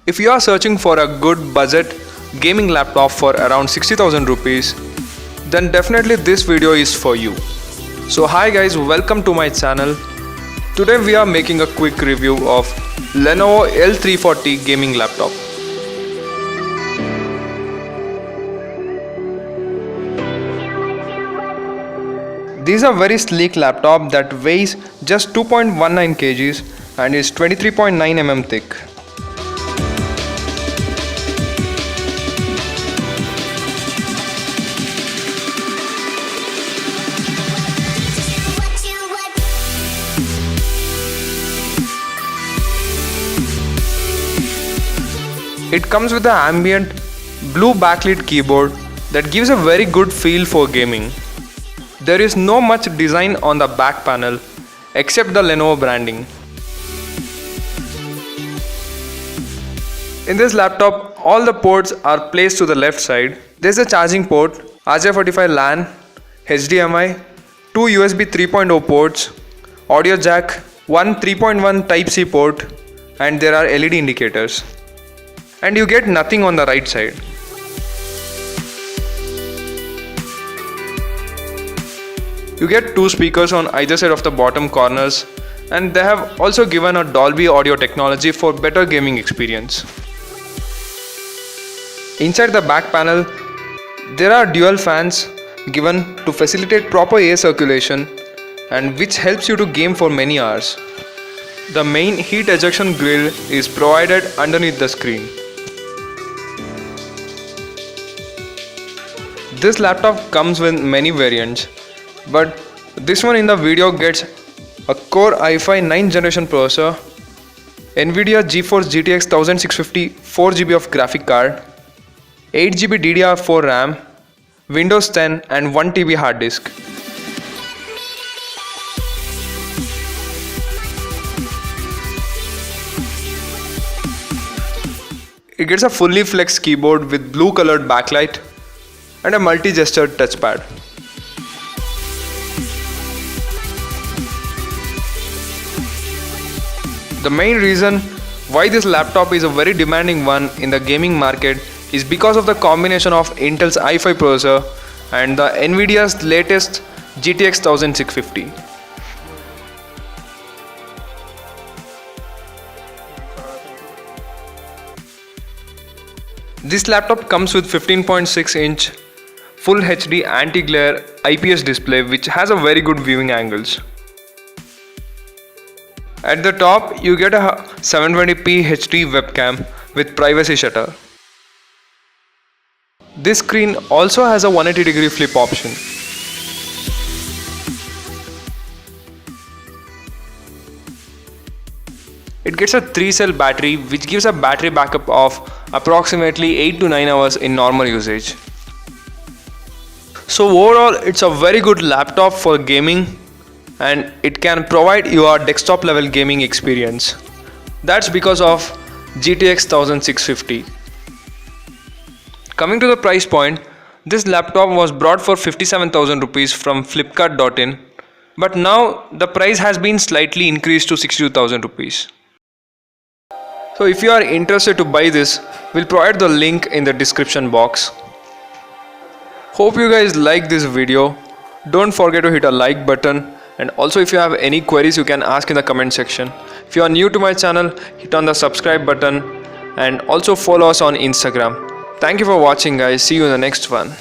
If you are searching for a good budget gaming laptop for around 60,000 rupees, then definitely this video is for you. So hi guys, welcome to my channel. Today we are making a quick review of Lenovo L340 gaming laptop. This is a very sleek laptop that weighs just 2.19 kgs and is 23.9 mm thick. It comes with an ambient blue backlit keyboard that gives a very good feel for gaming. There is no much design on the back panel except the Lenovo branding. In this laptop, all the ports are placed to the left side. There is a charging port, RJ45 LAN, HDMI, two USB 3.0 ports, audio jack, one 3.1 Type-C port, and there are LED indicators. And you get nothing on the right side. You get two speakers on either side of the bottom corners, and they have also given a Dolby audio technology for better gaming experience. Inside the back panel, there are dual fans given to facilitate proper air circulation and which helps you to game for many hours. The main heat ejection grill is provided underneath the screen. This laptop comes with many variants, but this one in the video gets a Core i5 9th generation processor, Nvidia GeForce GTX 1650 4GB of graphic card, 8GB DDR4 RAM, Windows 10 and 1TB hard disk. It gets a fully flexed keyboard with blue colored backlight and a multi-gesture touchpad. The main reason why this laptop is a very demanding one in the gaming market is because of the combination of Intel's i5 processor and the Nvidia's latest GTX 1650. This laptop comes with 15.6-inch Full HD anti-glare IPS display which has a very good viewing angles. At the top you get a 720p HD webcam with privacy shutter. This screen also has a 180-degree flip option. It gets a 3-cell battery which gives a battery backup of approximately 8 to 9 hours in normal usage. So overall, it's a very good laptop for gaming and it can provide your desktop level gaming experience. That's because of GTX 1650. Coming to the price point, this laptop was brought for 57,000 rupees from Flipkart.in, but now the price has been slightly increased to 62,000 rupees. So if you are interested to buy this, we'll provide the link in the description box. Hope you guys like this video. Don't forget to hit a like button, and also if you have any queries you can ask in the comment section. If you are new to my channel, hit on the subscribe button and also follow us on Instagram. Thank you for watching guys. See you in the next one.